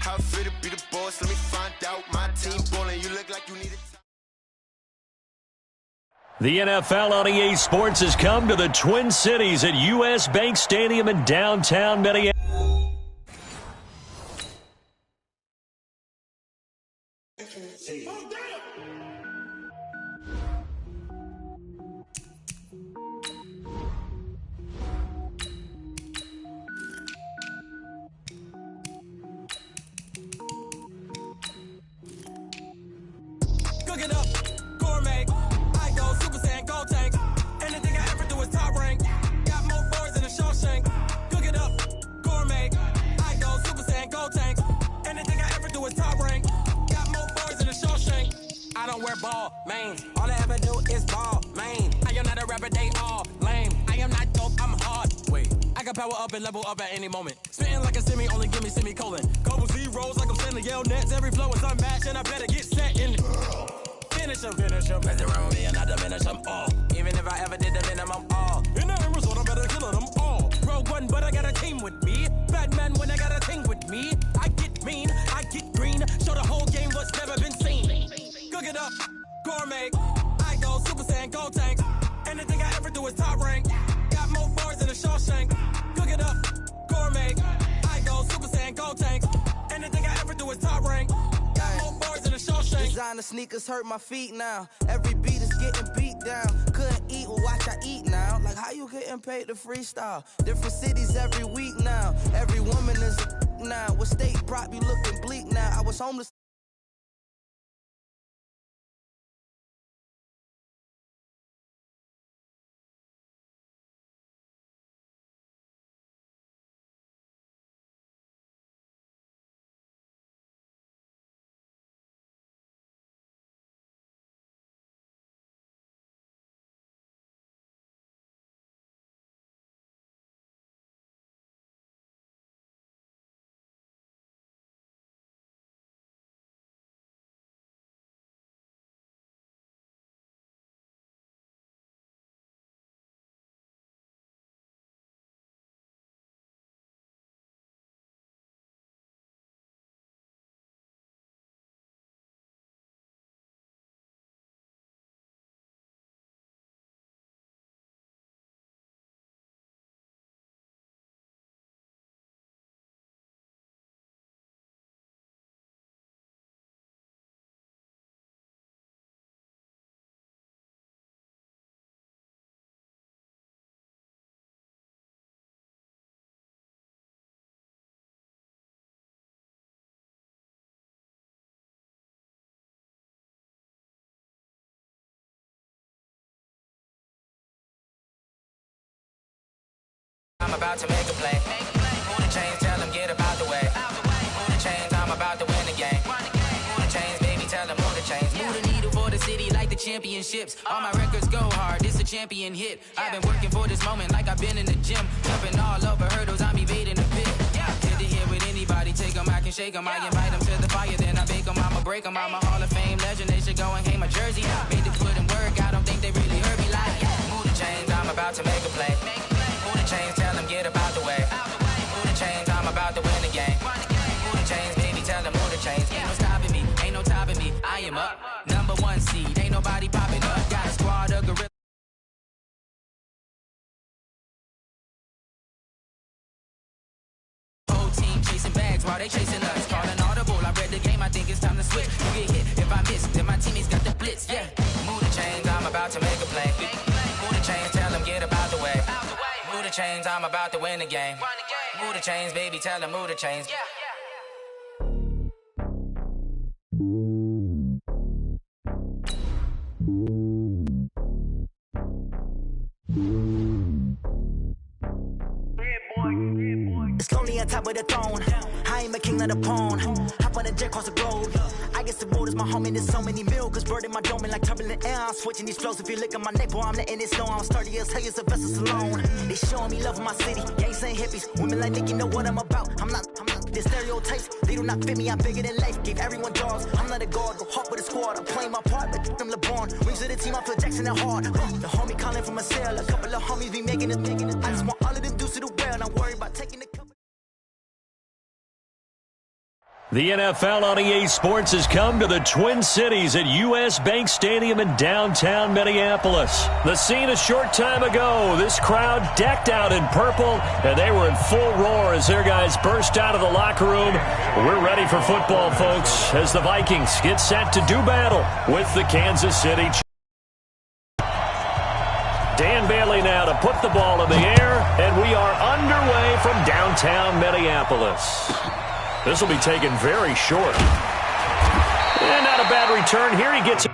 How I feel to be the boss, let me find out. My team ballin', you look like you need it. The NFL on EA Sports has come to the Twin Cities at U.S. Bank Stadium in downtown Minneapolis. Cook it up, gourmet. I go Super Saiyan, gold tank. Anything I ever do is top rank. Got more boards than a Shawshank. Cook it up, gourmet. I go Super Saiyan, gold tank. Anything I ever do is top rank. Got more boards than a Shawshank. I don't wear ball, man. All I ever do is ball, man. I am not a rapper, they all lame. I am not dope, I'm hard. Wait, I can power up and level up at any moment. Spitting like a semi, only give me semicolon. Couple zeros like I'm sending yell nets. Every flow is unmatched, and I better get set in. Finish them. Mess around with me and I diminish them all. Even if I ever did the minimum all. In the end result, I better kill them all. Rogue one, but I got a team with me. Batman when I got a thing with me. I get mean, I get green. Show the whole game what's never been seen. Cook it up, gourmet. I go Super Saiyan, gold tank. Anything I ever do is top rank. Got more bars than a Shawshank. Cook it up, gourmet. I go Super Saiyan, gold tank. Anything I ever do is top rank. Got more bars than a Shawshank. Designer sneakers hurt my feet now. Every beat is getting beat down. Couldn't eat, well watch I eat now. Like how you getting paid to freestyle? Different cities every week now. Every woman is a now. What state prop you looking bleak now? I was homeless. I'm about to make a play. Move the chains, tell them get about the way. Move the chains, I'm about to win the game. Move the chains, baby, tell them move the chains. Move the needle for the city like the championships. All my records go hard, this a champion hit. I've been working for this moment like I've been in the gym. Jumping all over hurdles, I'm evading the pit. Good to hear with anybody, take them, I can shake them. I invite them to the fire, then I bake them, I'ma break them. I'm a Hall of Fame legend, they should go and hang my jersey. Made the foot and work, I don't think they really heard me like. Move the chains, I'm about to make a play. Move the chains, tell them get about the way. Move the chains, I'm about to win the game. Move the chains, baby, tell them move the chains. Ain't no stopping me, ain't no topping me. I am up, number one seed, ain't nobody popping up. Got a squad of gorillas. Whole team chasing bags while they chasing us. Calling audible, I read the game, I think it's time to switch. You get hit if I miss, then my teammates got the blitz. Yeah, move the chains, I'm about to make a play. Move the chains, tell them get about the way. Move the chains, I'm about to win the game. Move the chains, baby, tell them move the chains. It's lonely on top of the throne. I ain't a king of the pawn. Hop on a jet across the road. I guess the road is my home and there's so many milk. Bird in my dome and like turbulent air. I'm switching these flows. If you look at my neck, boy, I'm letting it snow. I'm sturdy as hell, it's a vessel alone. They showing me love in my city. Gangs and hippies. Women like Nick, you know what I'm about. I'm not. The stereotypes, they do not fit me. I'm bigger than life. Gave everyone dogs. I'm not a guard. Go hard with a squad. I'm playing my part, but I'm LeBron. Rings of the team, I feel Jackson and hard. The homie calling from a cell. A couple of homies be making it. I just want all of them dudes to do well. Not worry about taking the cup. The NFL on EA Sports has come to the Twin Cities at U.S. Bank Stadium in downtown Minneapolis. The scene a short time ago, this crowd decked out in purple, and they were in full roar as their guys burst out of the locker room. We're ready for football, folks, as the Vikings get set to do battle with the Kansas City Chiefs. Dan Bailey now to put the ball in the air, and we are underway from downtown Minneapolis. This will be taken very short. And not a bad return here. He gets it.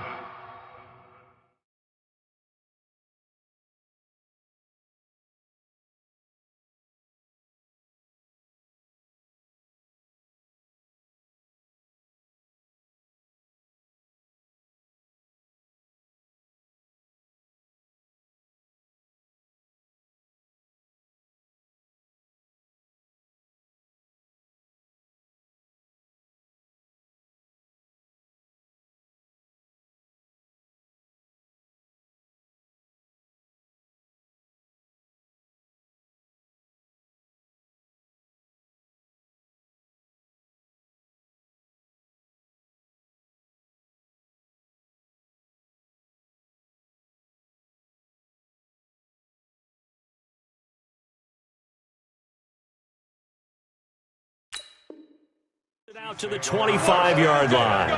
Out to the 25-yard line.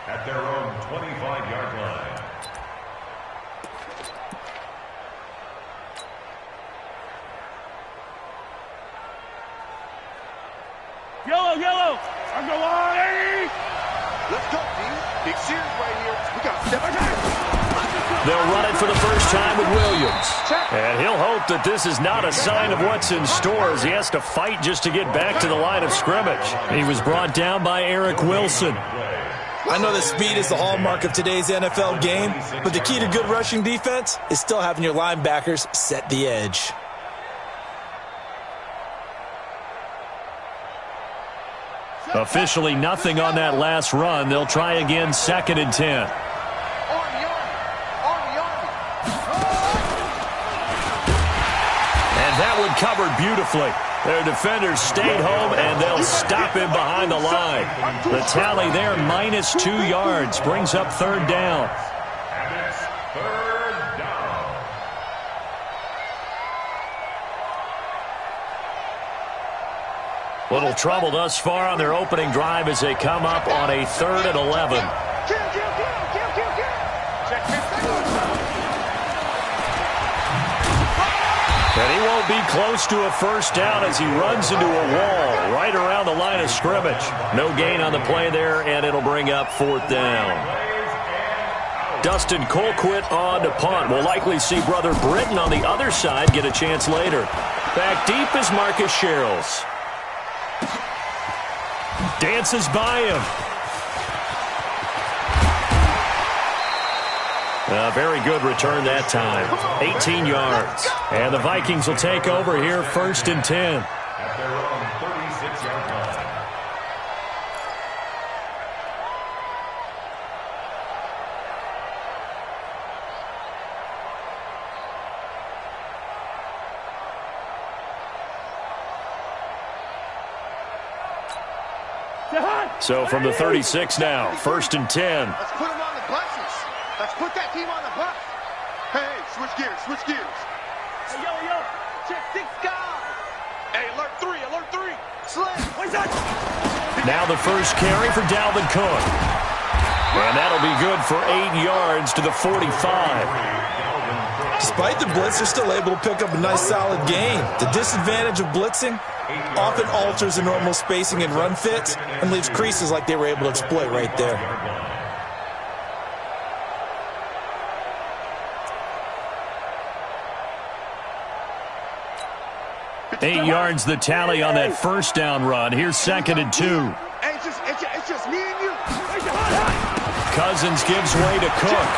At their own 25-yard line. Yellow. I'm going on. Let's go, D. Big series right here. We got to step ahead. They'll run it for the first time with Williams. And he'll hope that this is not a sign of what's in store as he has to fight just to get back to the line of scrimmage. He was brought down by Eric Wilson. I know that speed is the hallmark of today's NFL game, but the key to good rushing defense is still having your linebackers set the edge. Officially nothing on that last run. They'll try again, 2nd and 10. That one covered beautifully. Their defenders stayed home, and they'll stop him behind the line. The tally there, -2 yards, brings up 3rd down. And it's 3rd down. Little trouble thus far on their opening drive as they come up on a 3rd and 11. And he won't be close to a first down as he runs into a wall right around the line of scrimmage. No gain on the play there, and it'll bring up 4th down. Dustin Colquitt on to punt. We'll likely see Brother Britton on the other side get a chance later. Back deep is Marcus Sherrills. Dances by him. A very good return that time. 18 yards. And the Vikings will take over here, 1st and 10. At their own 36-yard line. So from the 36 now, 1st and 10. Let's put him on the buses. Let's put that team on the bus. Hey, switch gears. Hey, yo, check 6 guys. Hey, alert 3. Slim. What's that? Now the first carry for Dalvin Cook. And that'll be good for 8 yards to the 45. Despite the blitz, they're still able to pick up a nice solid gain. The disadvantage of blitzing often alters the normal spacing and run fits and leaves creases like they were able to exploit right there. 8 yards the tally on that first down run. Here's 2nd and 2. Hey, it's just me and you. Cousins gives way to Cook.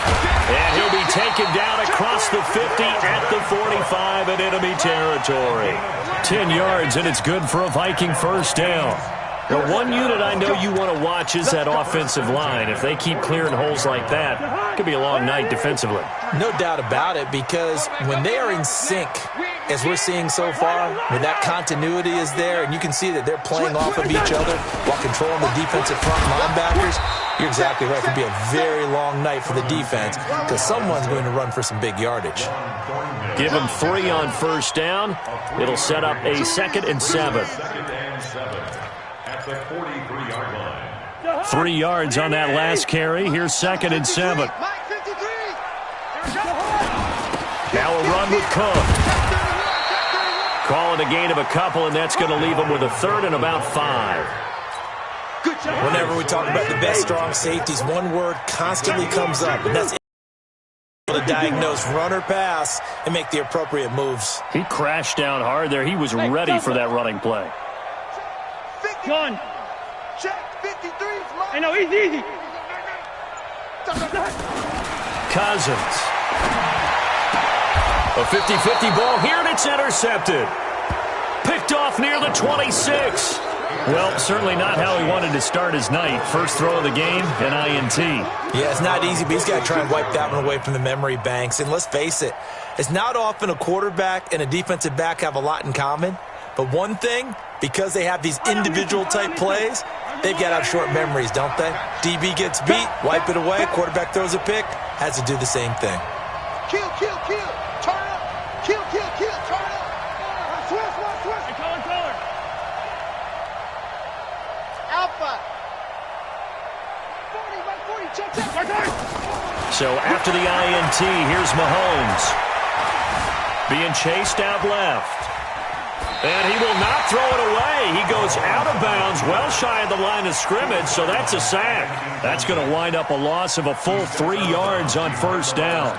And he'll be taken down across the 50 at the 45 in enemy territory. 10 yards, and it's good for a Viking first down. The one unit I know you want to watch is that offensive line. If they keep clearing holes like that, it could be a long night defensively. No doubt about it, because when they are in sync, as we're seeing so far, when that continuity is there and you can see that they're playing off of each other while controlling the defensive front linebackers, you're exactly right. It could be a very long night for the defense because someone's going to run for some big yardage. Give them 3 on first down. It'll set up a 2nd and 7. At the 43-yard line. 3 yards on that last carry. Here's 2nd and 7. Now a run with Cook. Call it a gain of a couple, and that's going to leave them with a 3rd and about 5. Whenever we talk about the best strong safeties, one word constantly comes up, and that's to diagnose run or pass and make the appropriate moves. He crashed down hard there. He was ready for that running play. John. Check 53's mine. Hey, no, easy. Cousins. A 50-50 ball here, and it's intercepted. Picked off near the 26. Well, certainly not how he wanted to start his night. First throw of the game, an INT. Yeah, it's not easy, but he's got to try and wipe that one away from the memory banks. And let's face it, it's not often a quarterback and a defensive back have a lot in common. But one thing, because they have these individual type plays, they've got to have short memories, don't they? DB gets beat, wipe it away, quarterback throws a pick, has to do the same thing. Kill. Turn up. Kill. Turn up. Switch. Hey, color. Alpha. 40, check. So after the INT, here's Mahomes. Being chased out left. And he will not throw it away. He goes out of bounds, well shy of the line of scrimmage, so that's a sack. That's going to wind up a loss of a full 3 yards on first down.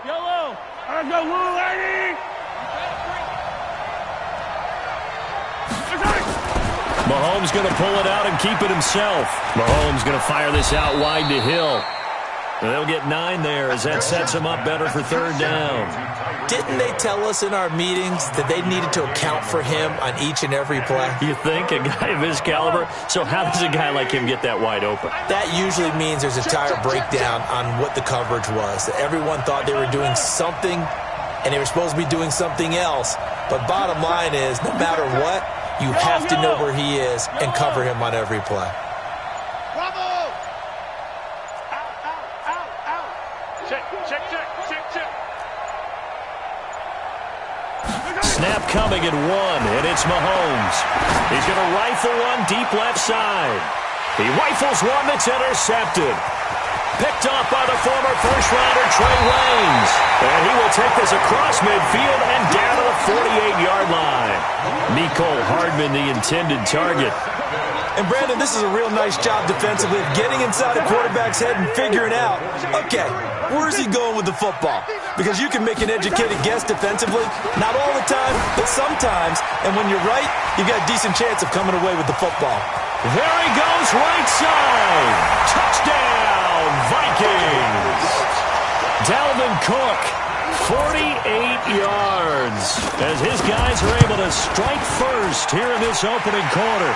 Yellow. Let's go, Lou, lady. Mahomes going to pull it out and keep it himself. Mahomes going to fire this out wide to Hill. And they'll get 9 there as that sets him up better for 3rd down. Didn't they tell us in our meetings that they needed to account for him on each and every play? You think? A guy of his caliber? So how does a guy like him get that wide open? That usually means there's a tire breakdown on what the coverage was. That everyone thought they were doing something, and they were supposed to be doing something else. But bottom line is, no matter what, you have to know where he is and cover him on every play. Bravo. Check. Snap coming at 1, and it's Mahomes. He's going to rifle one deep left side. He rifles one that's intercepted. Picked off by the former first-rounder Trey Waynes. And he will take this across midfield and down to the 48-yard line. Nicole Hardman, the intended target. And Brandon, this is a real nice job defensively of getting inside a quarterback's head and figuring out, okay, where's he going with the football? Because you can make an educated guess defensively, not all the time, but sometimes. And when you're right, you've got a decent chance of coming away with the football. There he goes, right side. Touchdown, Vikings. Dalvin Cook, 48 yards, as his guys are able to strike first here in this opening quarter.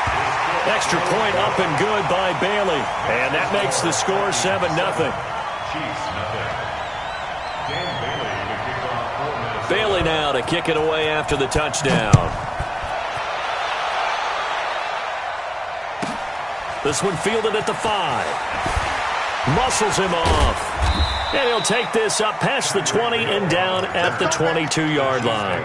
Extra point up and good by Bailey. And that makes the score 7-0. Bailey now to kick it away after the touchdown. This one fielded at the 5. Muscles him off. And he'll take this up past the 20 and down at the 22-yard line.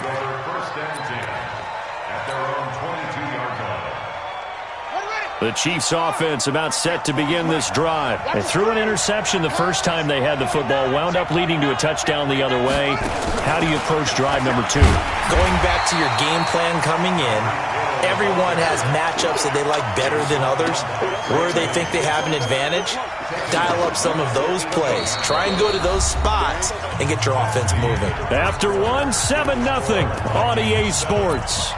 The Chiefs offense about set to begin this drive. They threw an interception the first time they had the football, wound up leading to a touchdown the other way. How do you approach drive number 2? Going back to your game plan coming in, everyone has matchups that they like better than others. Where they think they have an advantage, dial up some of those plays. Try and go to those spots and get your offense moving. After 1, 7-0 on EA Sports.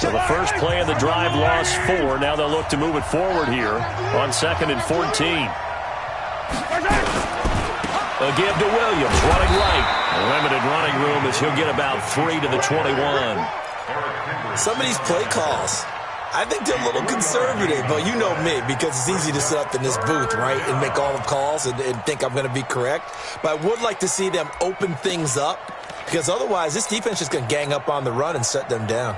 So the first play of the drive lost 4. Now they'll look to move it forward here on 2nd and 14. A give to Williams, running right. Limited running room as he'll get about 3 to the 21. Some of these play calls, I think they're a little conservative, but you know me, because it's easy to sit up in this booth, right, and make all the calls and think I'm going to be correct. But I would like to see them open things up, because otherwise this defense is going to gang up on the run and shut them down.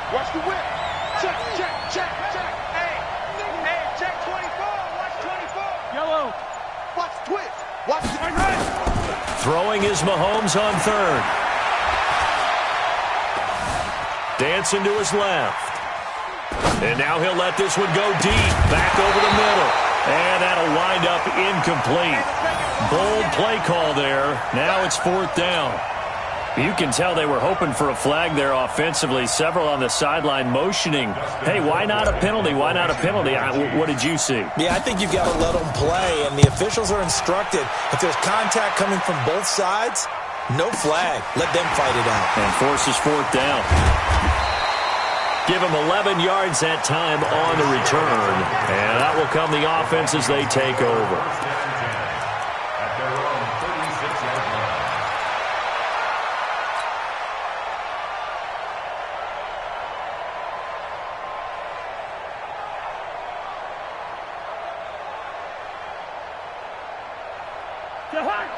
Watch the whip. Check. Hey, check 24. Watch 24. Yellow. Watch twitch. Watch the Throwing is Mahomes on 3rd. Dancing to his left. And now he'll let this one go deep. Back over the middle. And that'll wind up incomplete. Bold play call there. Now it's 4th down. You can tell they were hoping for a flag there offensively. Several on the sideline motioning, hey, why not a penalty? Why not a penalty? What did you see? Yeah, I think you've got to let them play, and the officials are instructed. If there's contact coming from both sides, no flag. Let them fight it out. And forces 4th down. Give them 11 yards that time on the return. And that will come the offense as they take over.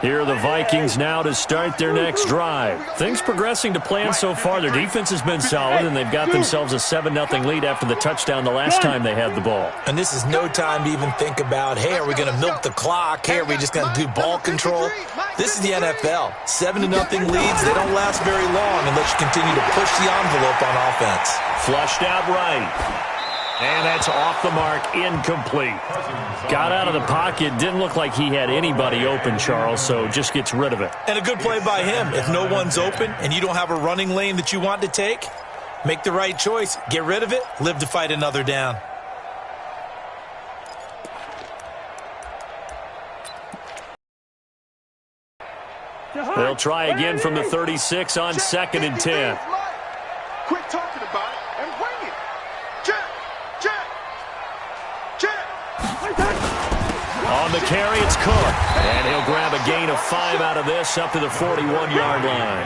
Here are the Vikings now to start their next drive. Things progressing to plan so far. Their defense has been solid, and they've got themselves a 7-0 lead after the touchdown the last time they had the ball. And this is no time to even think about, hey, are we going to milk the clock? Hey, are we just going to do ball control? This is the NFL. 7-0 leads, they don't last very long unless you continue to push the envelope on offense. Flushed out right. And that's off the mark, incomplete. Got out of the pocket, didn't look like he had anybody open, Charles, so just gets rid of it. And a good play by him. If no one's open and you don't have a running lane that you want to take, make the right choice. Get rid of it, live to fight another down. They'll try again from the 36 on 2nd and 10. Quit talking about it and bring it. Check. On the carry, it's Cook. And he'll grab a gain of 5 out of this up to the 41-yard line.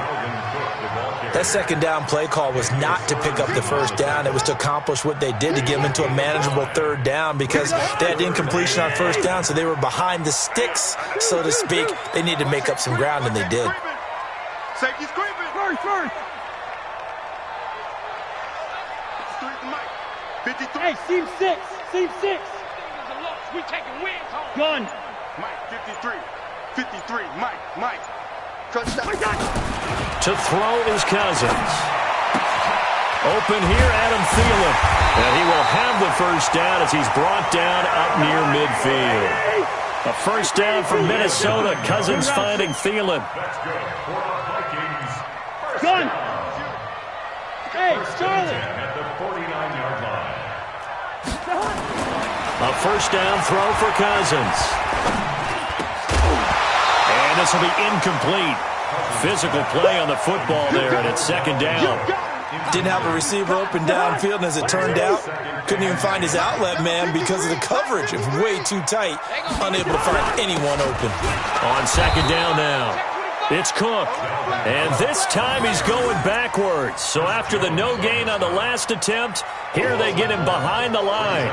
That second down play call was not to pick up the first down. It was to accomplish what they did to get them into a manageable 3rd down because they had incompletion on 1st down, so they were behind the sticks, so to speak. They needed to make up some ground, and they did. Safety's creeping. First. 53. Hey, seam 6. We taking wins home. Gun. Mike, 53. Mike. Touchdown. To throw is Cousins. Open here, Adam Thielen. And he will have the first down as he's brought down up near midfield. A first down for Minnesota. Cousins finding Thielen. Gun. Hey, Charlie. At the 49-yard line. A first down throw for Cousins. And this will be incomplete. Physical play on the football there, and it's 2nd down. Didn't have a receiver open downfield, and as it turned out, couldn't even find his outlet man because of the coverage. It was way too tight, unable to find anyone open. On 2nd down now, it's Cook. And this time he's going backwards. So after the no gain on the last attempt, here they get him behind the line.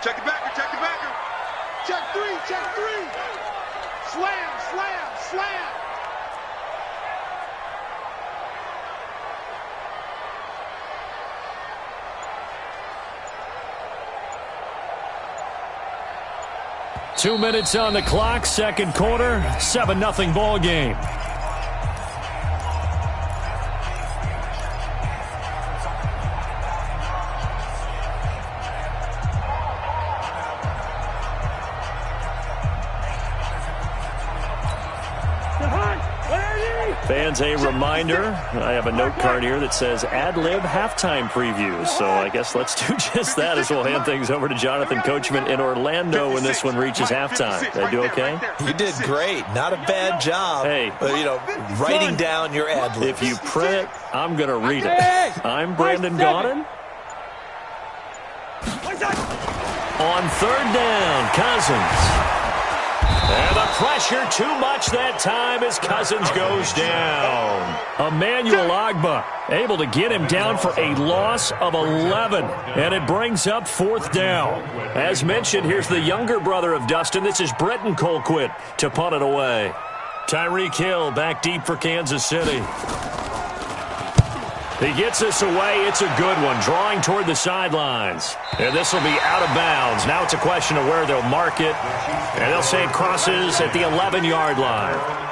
Check it backer. Check three. Slam. 2 minutes on the clock, 2nd quarter, 7-0 ball game. fans a reminder. I have a note card here that says ad-lib halftime previews. So I guess let's do just that as we'll hand things over to Jonathan Coachman in Orlando when this one reaches halftime. Did I do okay? You did great. Not a bad job. Hey. Writing down your ad-libs. If you print it, I'm going to read it. I'm Brandon Gaudin. On third down, Cousins. And the pressure too much that time as Cousins goes down. Emmanuel Ogbah able to get him down for a loss of 11. And it brings up fourth down. As mentioned, here's the younger brother of Dustin. This is Bretton Colquitt to punt it away. Tyreek Hill back deep for Kansas City. He gets this away. It's a good one, drawing toward the sidelines. And this will be out of bounds. Now it's a question of where they'll mark it. And they'll say it crosses at the 11-yard line.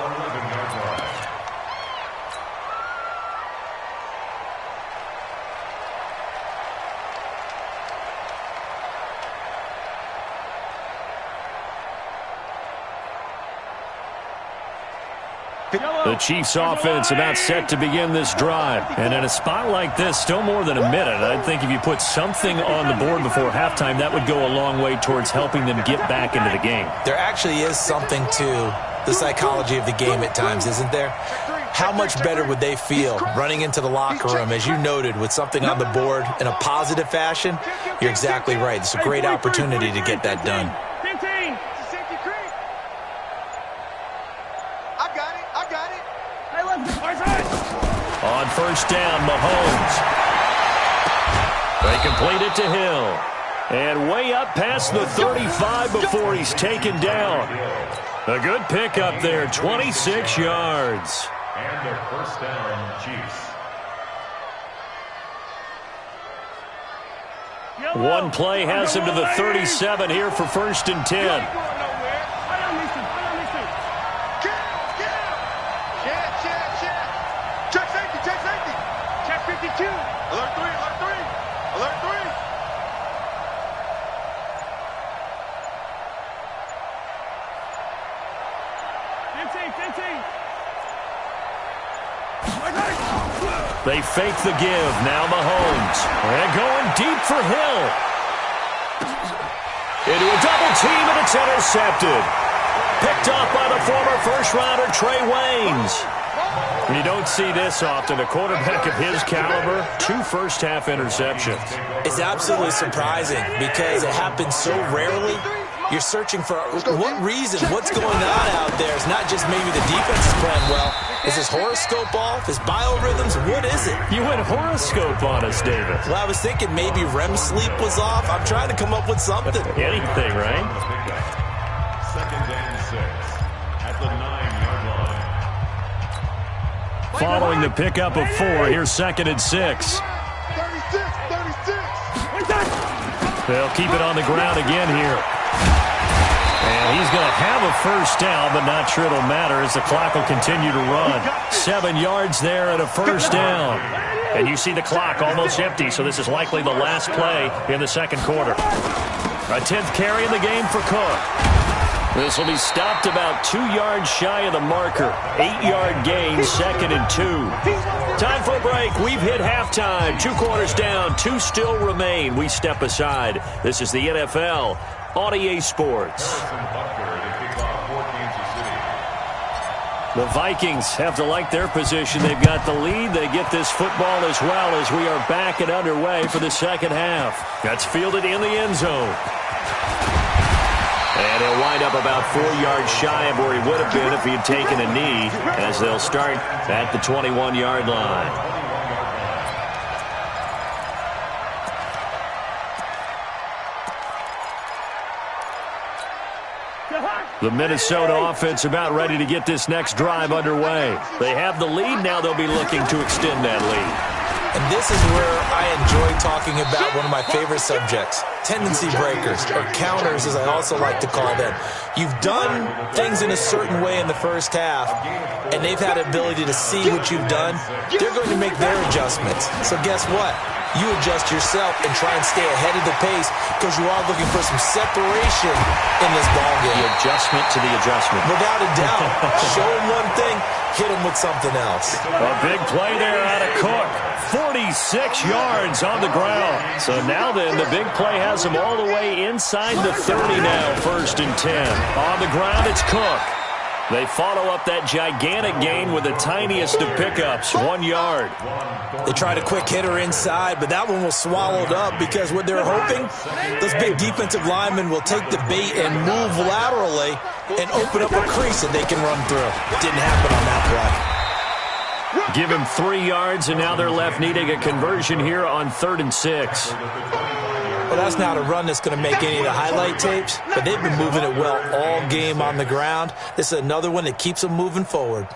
The Chiefs offense about set to begin this drive. And in a spot like this, still more than a minute. I think if you put something on the board before halftime, that would go a long way towards helping them get back into the game. There actually is something to the psychology of the game at times, isn't there? How much better would they feel running into the locker room, as you noted, with something on the board in a positive fashion? You're exactly right. It's a great opportunity to get that done. On first down, Mahomes. They complete it to Hill. And way up past the 35 before he's taken down. A good pickup there, 26 yards. And their first down, Chiefs. One play has him to the 37 here for first and 10. They fake the give. Now Mahomes. And going deep for Hill. Into a double team, and it's intercepted. Picked off by the former first-rounder Trey Waynes. You don't see this often. A quarterback of his caliber, 2 first-half interceptions. It's absolutely surprising because it happens so rarely. You're searching for what reason, what's going on out there. It's not just maybe the defense is playing well. Is his horoscope off? His biorhythms? What is it? You went horoscope on us, David. Well, I was thinking maybe REM sleep was off. I'm trying to come up with something. Anything, right? Second and 6 at the 9-yard line. Following the pickup of 4, here's second and 6. 36. They'll keep it on the ground again here. And he's going to have a first down, but not sure it'll matter as the clock will continue to run. 7 yards there and a first down. And you see the clock almost empty, so this is likely the last play in the second quarter. A 10th carry in the game for Cook. This will be stopped about 2 yards shy of the marker. 8-yard gain, second and 2. Time for a break. We've hit halftime. 2 quarters down, 2 still remain. We step aside. This is the NFL on EA Sports. The Vikings have to like their position. They've got the lead. They get this football as well as we are back and underway for the second half. That's fielded in the end zone. And he'll wind up about 4 yards shy of where he would have been if he had taken a knee, as they'll start at the 21-yard line. The Minnesota offense about ready to get this next drive underway. They have the lead. Now they'll be looking to extend that lead. And this is where I enjoy talking about one of my favorite subjects, tendency breakers, or counters as I also like to call them. You've done things in a certain way in the first half, and they've had the ability to see what you've done. They're going to make their adjustments. So guess what? you adjust yourself and try and stay ahead of the pace because you are looking for some separation in this ballgame. The adjustment to the adjustment. Without a doubt. Show him one thing, hit him with something else. A big play there out of Cook. 46 yards on the ground. So now then, the big play has him all the way inside the 30 now, 1st and 10. On the ground, it's Cook. They follow up that gigantic gain with the tiniest of pickups, 1 yard. They tried a quick hitter inside, but that one was swallowed up because what they're hoping, those big defensive linemen will take the bait and move laterally and open up a crease that they can run through. Didn't happen on that play. Give him 3 yards, and now they're left needing a conversion here on 3rd and 6. Well, that's not a run that's going to make any of the highlight tapes, but they've been moving it well all game on the ground. This is another one that keeps them moving forward.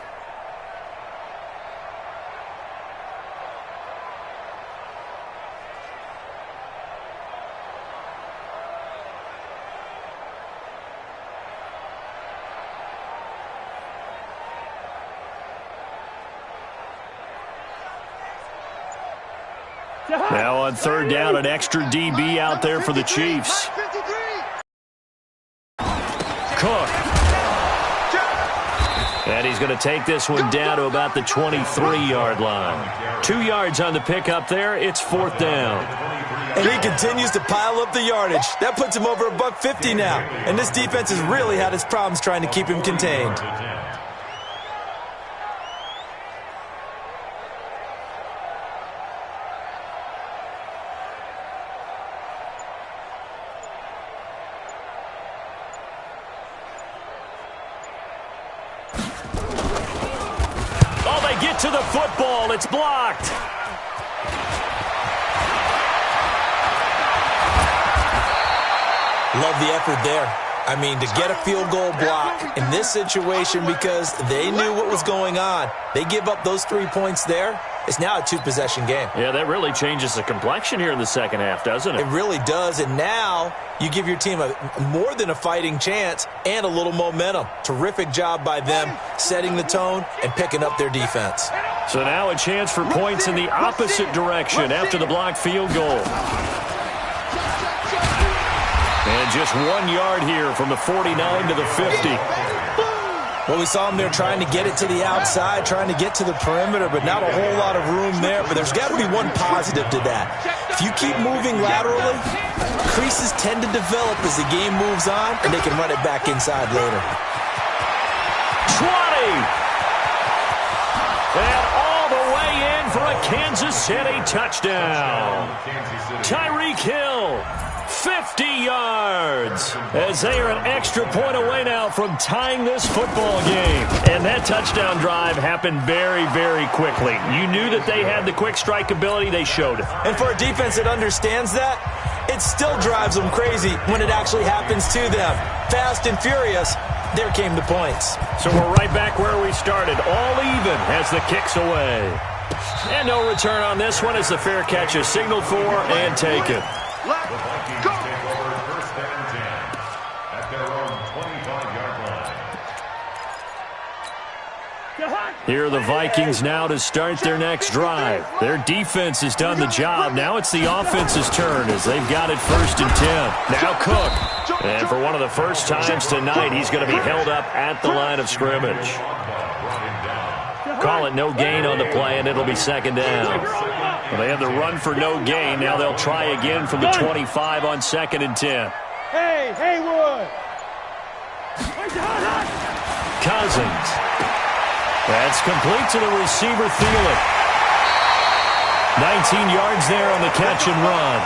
Now on 3rd down, an extra DB out there for the Chiefs. Cook. And he's going to take this one down to about the 23-yard line. 2 yards on the pickup there. It's 4th down. And he continues to pile up the yardage. That puts him over $150 now. And this defense has really had its problems trying to keep him contained. To the football, it's blocked. Love the effort there. I mean, to get a field goal block in this situation because they knew what was going on. They give up those 3 points there. It's now a 2-possession game. Yeah, that really changes the complexion here in the second half, doesn't it? It really does, and now you give your team more than a fighting chance and a little momentum. Terrific job by them setting the tone and picking up their defense. So now a chance for points in the opposite direction after the blocked field goal. And just 1 yard here from the 49 to the 50. Well, we saw him there trying to get it to the outside, trying to get to the perimeter, but not a whole lot of room there. But there's got to be one positive to that. If you keep moving laterally, creases tend to develop as the game moves on, and they can run it back inside later. 20! And all the way in for a Kansas City touchdown. Tyreek Hill. 50 yards as they are an extra point away now from tying this football game. And that touchdown drive happened very, very quickly. You knew that they had the quick strike ability. They showed it. And for a defense that understands that, it still drives them crazy when it actually happens to them. Fast and furious, there came the points. So we're right back where we started, all even as the kick's away. And no return on this one as the fair catch is signaled for and taken. The Vikings take over 1st and 10 at their own 25-yard line. Here are the Vikings now to start their next drive. Their defense has done the job. Now it's the offense's turn as they've got it 1st and 10. Now Cook. And for one of the first times tonight, he's going to be held up at the line of scrimmage. Call it no gain on the play, and it'll be 2nd down. Well, they had the run for no gain. Now they'll try again from the 25 on 2nd and 10. Hey, Haywood! Cousins. That's complete to the receiver, Thielen. 19 yards there on the catch and run.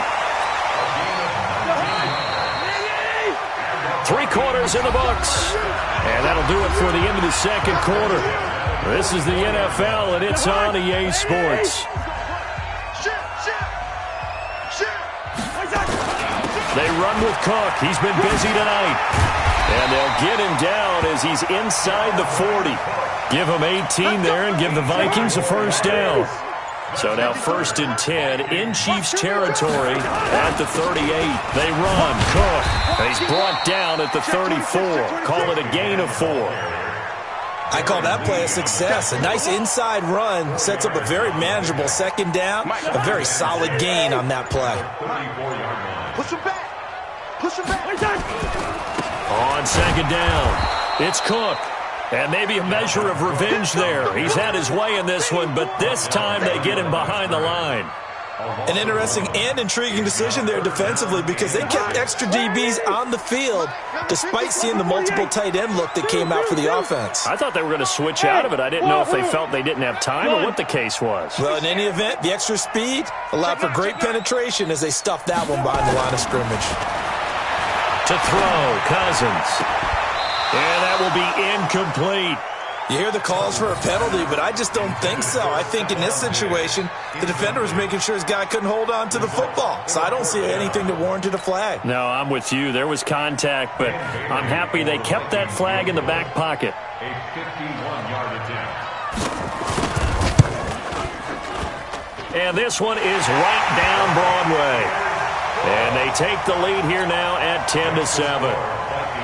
3 quarters in the books. And that'll do it for the end of the 2nd quarter. This is the NFL, and it's on EA Sports. They run with Cook. He's been busy tonight. And they'll get him down as he's inside the 40. Give him 18 there and give the Vikings a 1st down. So now 1st and 10 in Chiefs territory at the 38. They run. Cook. He's brought down at the 34. Call it a gain of 4. I call that play a success. A nice inside run sets up a very manageable second down, a very solid gain on that play. Push him back. Push him back. On second down, it's Cook. And maybe a measure of revenge there. He's had his way in this one, but this time they get him behind the line. An interesting and intriguing decision there defensively because they kept extra DBs on the field despite seeing the multiple tight end look that came out for the offense. I thought they were going to switch out of it. I didn't know if they felt they didn't have time or what the case was. Well, in any event, the extra speed allowed for great penetration as they stuffed that one behind the line of scrimmage. To throw, Cousins. And that will be incomplete. You hear the calls for a penalty, but I just don't think so. I think in this situation, the defender was making sure his guy couldn't hold on to the football. So I don't see anything that warranted a flag. No, I'm with you. There was contact, but I'm happy they kept that flag in the back pocket. A 51-yard attempt. And this one is right down Broadway. And they take the lead here now at 10-7.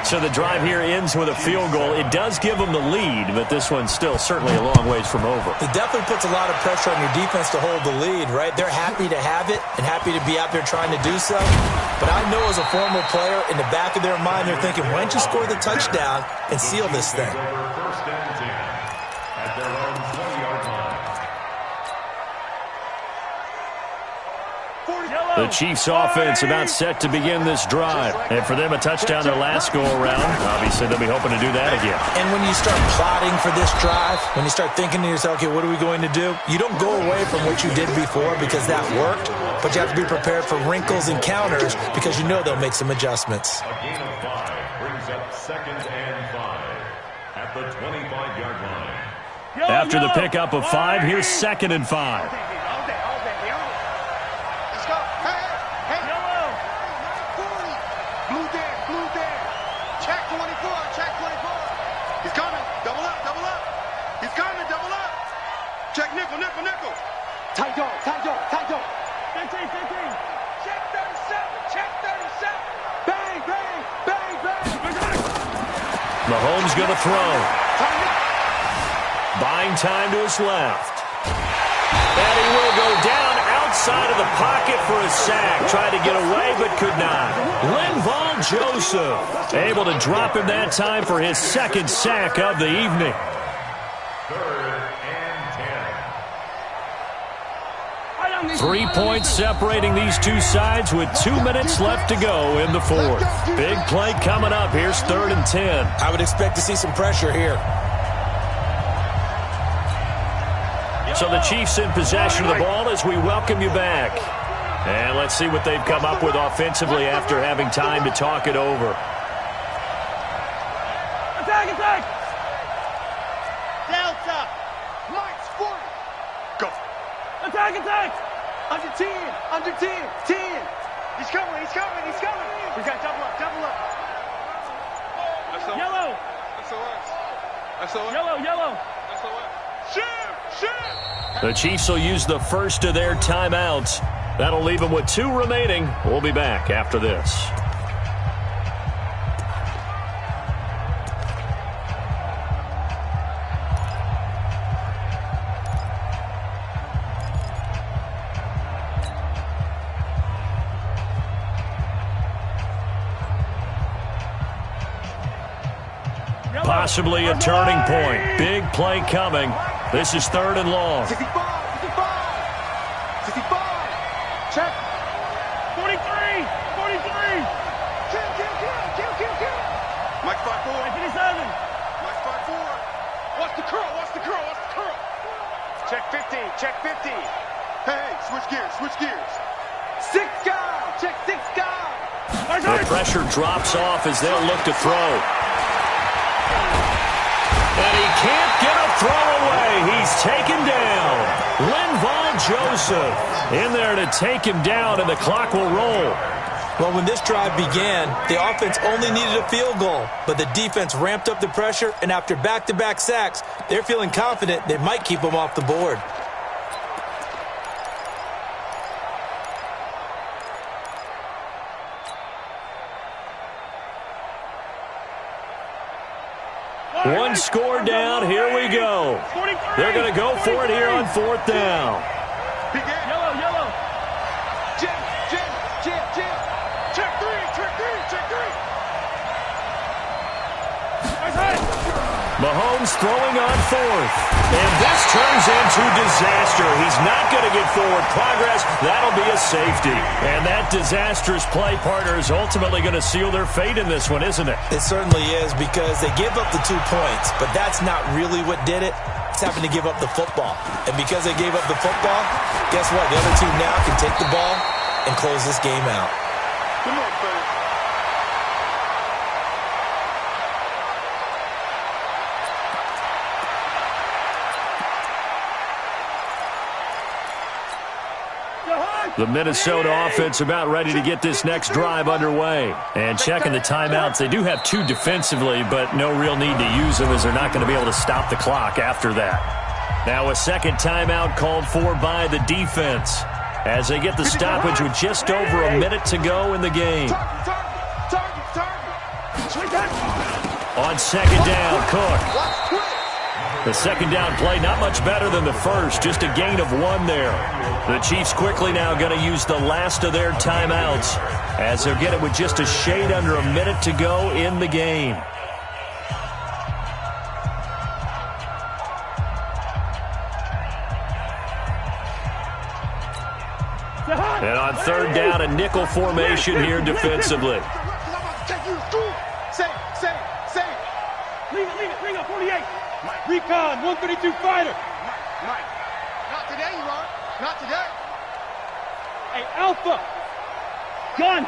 So the drive here ends with a field goal. It does give them the lead, but this one's still certainly a long ways from over. It definitely puts a lot of pressure on your defense to hold the lead, right? They're happy to have it and happy to be out there trying to do so. But I know as a former player, in the back of their mind, they're thinking, why don't you score the touchdown and seal this thing? First and 10 at their own 20-yard line. The Chiefs offense about set to begin this drive. And for them, a touchdown their last go-around. Obviously, they'll be hoping to do that again. And when you start plotting for this drive, when you start thinking to yourself, okay, what are we going to do? You don't go away from what you did before because that worked, but you have to be prepared for wrinkles and counters because you know they'll make some adjustments. A gain of 5 brings up 2nd and 5 at the 25-yard line. After the pickup of 5, here's 2nd and 5. Check nickel. Tight dog. 15. Check 37. Bang. Mahomes going to throw. Buying time to his left. And he will go down outside of the pocket for a sack. Tried to get away, but could not. Linval Joseph able to drop him that time for his 2nd sack of the evening. 3rd and 10. 3 points separating these two sides with 2 minutes left to go in the 4th. Big play coming up. Here's 3rd and 10. I would expect to see some pressure here. So the Chiefs in possession of the ball as we welcome you back. And let's see what they've come up with offensively after having time to talk it over. Attack! Delta. March 40. Go. Attack! Under 10. 10. He's coming. We got double up. Yellow! SOS. Yellow! Shoot! The Chiefs will use the first of their timeouts. That'll leave them with 2 remaining. We'll be back after this. Possibly a turning point. Big play coming. This is 3rd and long. 65. Check. 43! Kill! Mike 5-4. 57! Mike 5-4. What's the curl? Check 50. Hey, switch gears. 6 guys. Check 6 guys. The pressure drops off as they'll look to throw. And he can't get a throw away. He's taken down. Linval Joseph in there to take him down, and the clock will roll. Well, when this drive began, the offense only needed a field goal, but the defense ramped up the pressure, and after back-to-back sacks, they're feeling confident they might keep them off the board. One score down. Here we go. They're going to go for it here on 4th down. Yellow, yellow. Jim. Check three. Mahomes throwing on 4th. And this turns into disaster. He's not going to get forward progress. That'll be a safety. And that disastrous play, partner, is ultimately going to seal their fate in this one, isn't it? It certainly is, because they give up the 2 points, but that's not really what did it. It's happened to give up the football. And because they gave up the football, guess what? The other team now can take the ball and close this game out. Come on, fellas. The Minnesota offense about ready to get this next drive underway. And checking the timeouts, they do have 2 defensively, but no real need to use them as they're not going to be able to stop the clock after that. Now a second timeout called for by the defense as they get the stoppage with just over a minute to go in the game. On second down, Cook. The second down play, not much better than the first, just a gain of 1 there. The Chiefs quickly now going to use the last of their timeouts as they'll get it with just a shade under a minute to go in the game. And on third down, a nickel formation here defensively. Leave it, 48. Recon, 132 fighter. Mike. Not today, you are. Not today. Hey, Alpha. Gun.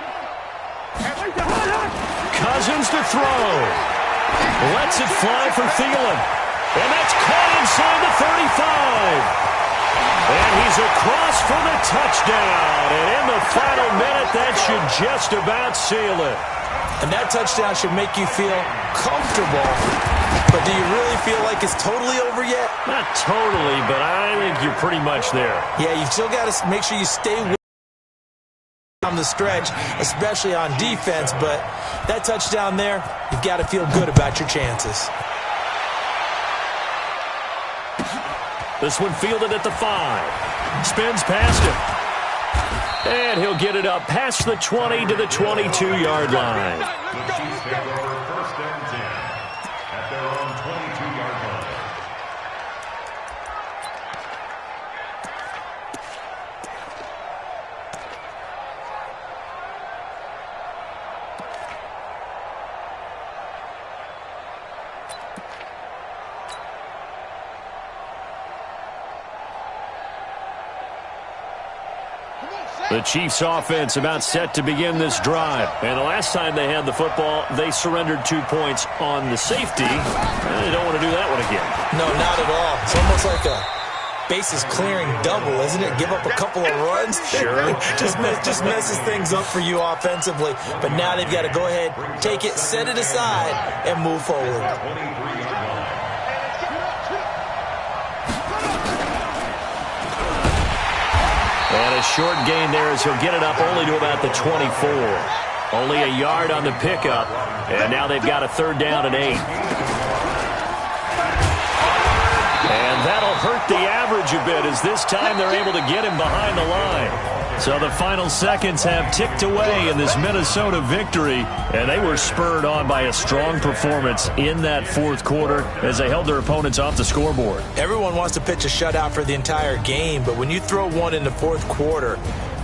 Cousins to throw. Lets it fly for Thielen. And that's caught inside the 35. And he's across for the touchdown. And in the final minute, that should just about seal it. And that touchdown should make you feel comfortable. But do you really feel like it's totally over yet? Not totally, but I think you're pretty much there. Yeah, you've still got to make sure you stay on the stretch, especially on defense. But that touchdown there, you've got to feel good about your chances. This one fielded at the 5. Spins past him. And he'll get it up past the 20 to the 22-yard line. The Chiefs take over 1st and 10 at their own 22-yard line. The Chiefs offense about set to begin this drive. And the last time they had the football, they surrendered 2 points on the safety. And they don't want to do that one again. No, not at all. It's almost like a bases clearing double, isn't it? Give up a couple of runs. Sure. just messes things up for you offensively. But now they've got to go ahead, take it, set it aside, and move forward. And a short gain there as he'll get it up only to about the 24. Only a yard on the pickup. And now they've got a 3rd down and 8. And that'll hurt the average a bit as this time they're able to get him behind the line. So the final seconds have ticked away in this Minnesota victory, and they were spurred on by a strong performance in that 4th quarter as they held their opponents off the scoreboard. Everyone wants to pitch a shutout for the entire game, but when you throw one in the 4th quarter,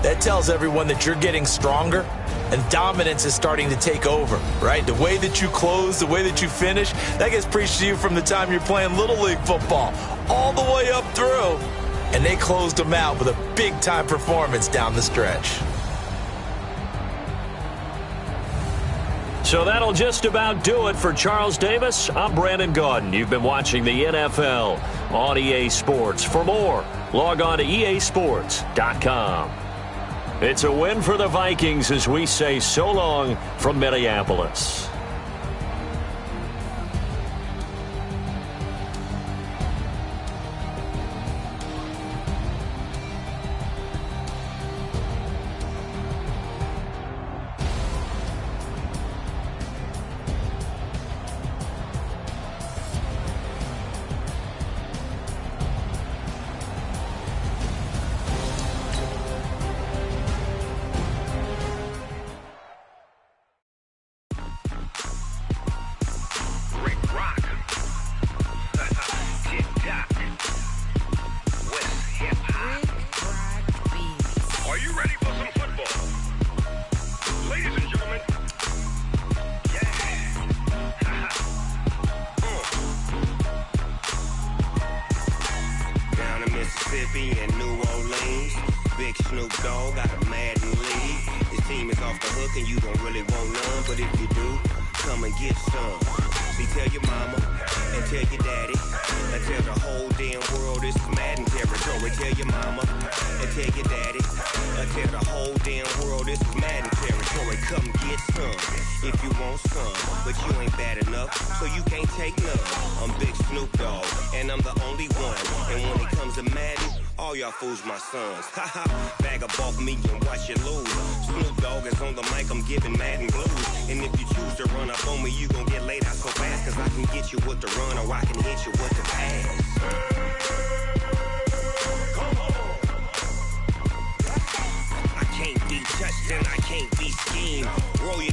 that tells everyone that you're getting stronger and dominance is starting to take over, right? The way that you close, the way that you finish, that gets preached to you from the time you're playing Little League football all the way up through. And they closed them out with a big-time performance down the stretch. So that'll just about do it for Charles Davis. I'm Brandon Gaudin. You've been watching the NFL on EA Sports. For more, log on to easports.com. It's a win for the Vikings as we say so long from Minneapolis. New Orleans. Big Snoop Dogg got a Madden lead. His team is off the hook and you don't really want none, but if you do, come and get some. See, tell your mama and tell your daddy and tell the whole damn world it's Madden territory. Tell your mama and tell your daddy and tell the whole damn world it's Madden territory. Come get some if you want some, but you ain't bad enough, so you can't take none. I'm Big Snoop Dogg and I'm the only one, and when it comes to Madden, all y'all fools my sons. Haha, bag up off me and watch you lose. Snoop Dogg is on the mic, I'm giving Madden blues. And if you choose to run up on me, you gon' get laid out so fast, cause I can get you with the run or I can hit you with the pass. I can't be touched and I can't be schemed. Roll you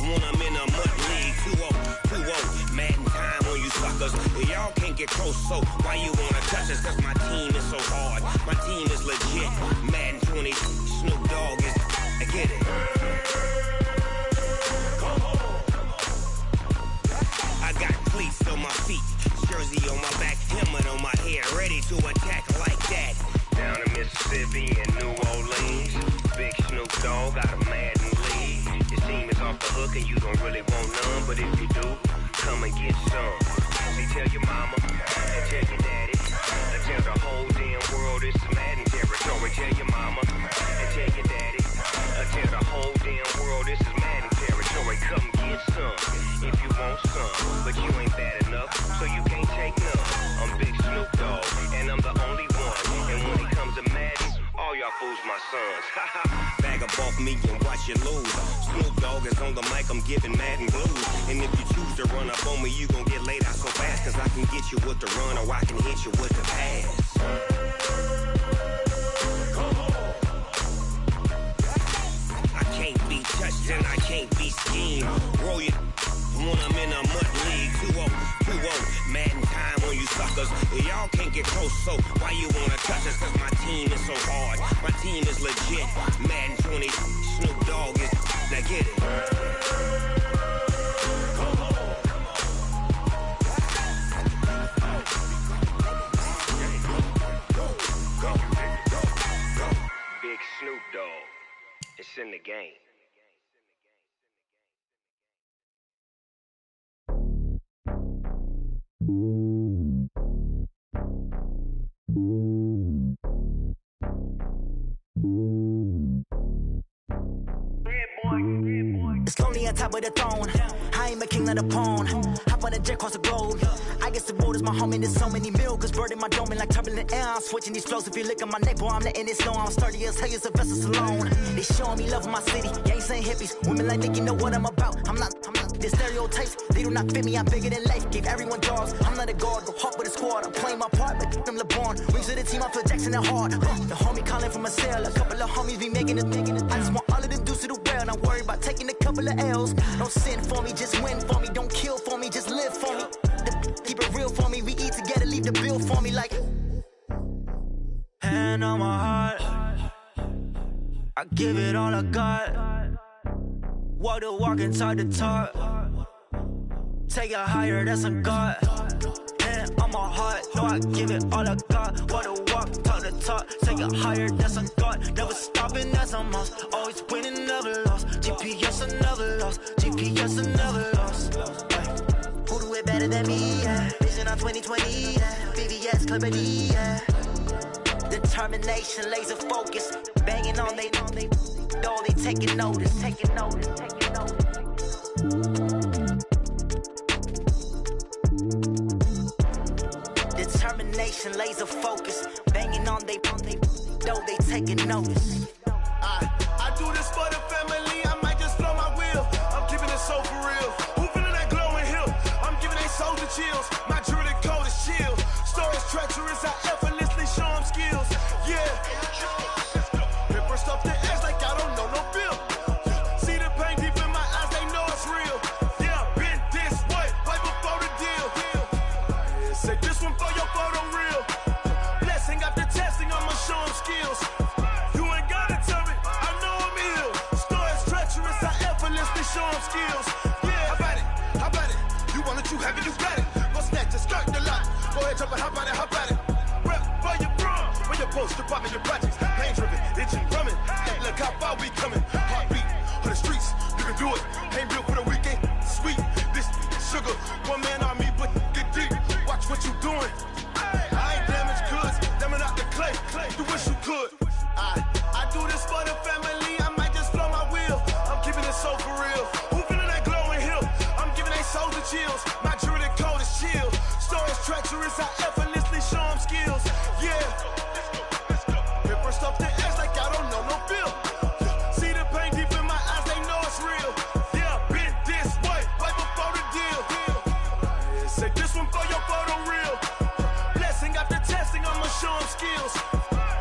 when I'm in a mud league. 2-0, Madden time on you suckers. Y'all can't get close, so why you wanna touch us? Cause my team is so hard, my team is legit. Madden 20, Snoop Dogg is, I get it. I got cleats on my feet, jersey on my back, helmet on my head, ready to attack like that. Down in Mississippi and New Orleans, Big Snoop Dogg got a Madden lead. His team is off the hook and you don't really want none, but if you do, come and get some. See, tell your mama and tell your daddy and tell the whole damn world it's Madden territory. Tell your mama and tell your daddy and tell the whole damn world this is Madden territory. Come get some if you want some, but you ain't bad enough, so you can't take none. I'm Big Snoop Dogg and I'm the only one, and when it comes to Madden, all y'all fools my sons. Haha, bag up off me and watch you lose. Snoop Dogg is on the mic, I'm giving Madden blues. And if you choose to run up on me, you gon' get laid out so fast, cause I can get you with the run or I can hit you with the pass. I can't be touched and I can't be schemed. Roll you when I'm in a mud league. 2-0, Madden time on you suckers. Y'all can't get close, so why you wanna touch us? Cause my team is so hard, my team is legit. Madden 20, Snoop Dogg is, now get it. Big Snoop Dogg, it's in the game. It's lonely on top of the throne. I ain't a king of the pawn. Hop on a jet across the globe. I guess the world is my home and there's so many milkers. Bird in my dome and like turbulent air. I'm switching these flows. If you look at my neck, boy, I'm letting it slow. I'm sturdy as hell as a vessel alone. They showing me love in my city. Gangs ain't hippies. Women like Nick, you know what I'm about. I'm not. The stereotypes, they do not fit me. I'm bigger than life. Gave everyone jobs. I'm not a guard, but hawk with a squad. I'm playing my part, but I'm LeBron. Wings of the team, I feel Jackson and hard. The homie calling from a cell. A couple of homies be making it. I just want all of them dudes to do well. Not worry about taking a couple of L's. Don't sin for me, just win for me. Don't kill for me, just live for me. Keep it real for me. We eat together, leave the bill for me like. Hand on my heart, I give it all I got. Walk the walk and talk the talk. Take it higher, that's a God. Hand on my heart, no, I give it all I got. Walk the walk, talk the talk. Take it higher, that's a God. Never stopping, that's a must. Always winning, never lost. GPS, I never lost. GPS, I never lost. Who do it better than me? Yeah. Vision on 2020. Yeah. VVS, Clarity. Yeah. Determination, laser focus. Banging on they though they taking notice. Determination, laser focus. Banging on they though they taking notice. I do this for the family. I might just blow my wheel. I'm keeping it so for real. Who feeling that glowing hill? I'm giving they soldier chills. My jewelry code is chill. Stories treacherous. I effortlessly show them skills. Yeah. Paper stuff the edge like I don't know no bill. See the pain deep in my eyes, they know it's real. Yeah, been this way before the deal. Say this one for your photo real. Blessing after testing, I'ma show them skills. You ain't gotta tell me, I know I'm ill. Stories treacherous, I effortlessly show them skills. Yeah, how about it? You want it, you have it, you got it. Go snatch it, skirt the lot. Go ahead, jump it, how about it? Rep for your bro, where you're supposed to be. popping your projects. Pain driven, itching, drumming. Hey, look how far we coming. Heartbeat of the streets, you can do it. Ain't built for the weekend. Sweet, this sugar, one man army, but get deep. Watch what you doing. I ain't damaged goods, damn out the clay. You wish you could. I do this for the family. I might just blow my wheel. I'm keeping it so for real. Who feeling that glowing hill? I'm giving they souls the chills. My jewelry code is chill. Stories treacherous, I effortlessly show them skills. Yeah. Paper stuff the edge like I don't know no feel. See the pain deep in my eyes, they know it's real. Yeah, been this way, right before the deal. Say this one for your photo real. Blessing after testing, I'ma show them skills.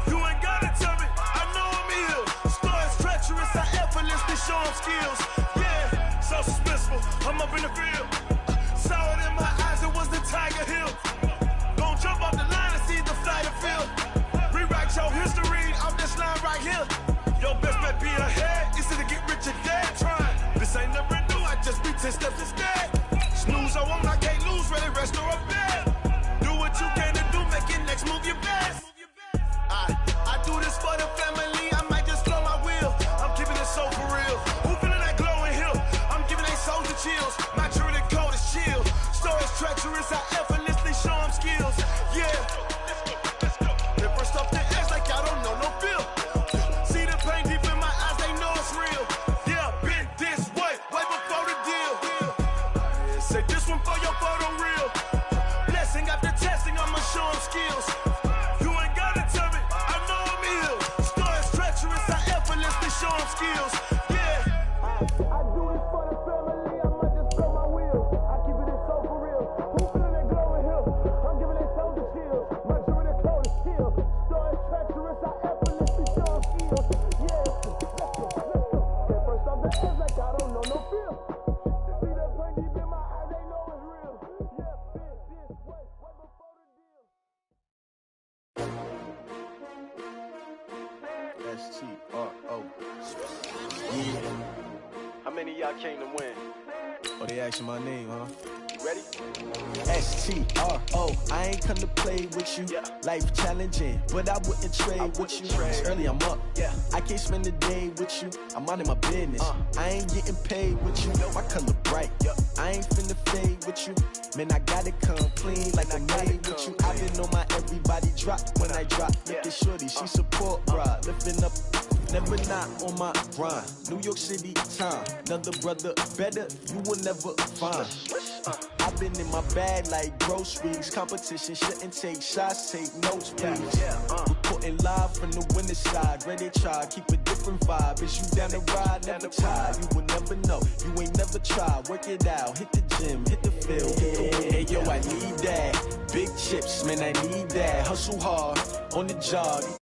You ain't gotta tell me, I know I'm ill. Stories treacherous, I effortlessly show them skills. Yeah, so suspenseful, I'm up in the field. Saw it in my eyes, it was the Tiger Hill. Gon' jump off the line and see the flight of field. Rewrite your history off this line right here. Your best bet be ahead, easy to get rich or dead. Trying, this ain't never new, I just be 10 steps instead. Snooze, I won't, I can't lose, ready, rest or a bed. Do what you can to do, make your next move your best. I do this for the family, I might just blow my wheel. I'm keeping it so for real. Who feeling that glowing hill? I'm giving they souls the chills. My jewelry code is chill. Stories treacherous, I effortlessly show them skills. Yeah. Paper stuff the edge like I don't know no feel. See the pain deep in my eyes, they know it's real. Yeah, been this way, way before the deal. Say this one for your photo real. Blessing after testing, I'ma show them skills. You ain't gotta tell me, I know I'm ill. Stories treacherous, I effortlessly show them skills. Yeah. I do this for the family, I might just blow my wheel. I keep it so for real. Who feeling that glowing hill? I'm giving they souls the chills. My jewelry code is chill. Stories treacherous, I effortlessly show them skills. Yeah, let's go. Get first off the edge like I don't know no feel. See that pain deep in my eyes, they know it's real. Yeah, been this way, way before the deal. S-T-R-O. Yeah. How many of y'all came to win? Oh, they asking my name, huh? You ready? S-T-R-O. I ain't come to play with you. Yeah. Life challenging, but I wouldn't trade with you. It's early, I'm up. Yeah. I can't spend the day with you. I'm minding my business. I ain't getting paid with you. My color bright. I ain't finna fade with you. Man, I gotta come clean like I'm made with you. I been on my everybody drop when I drop. Look at shorty, she support, bruh. Lifting up, never not on my grind. New York City time. Another brother better, you will never find. I've been in my bag like groceries. Competition shouldn't take shots, take notes, please. Reporting live from the winning side. Ready to try, keep a different vibe. Is you down the ride, never tired. You will never know, you ain't never tried. Work it out, hit the gym, hit the field. Hey yo, I need that. Big chips, man, I need that. Hustle hard on the job.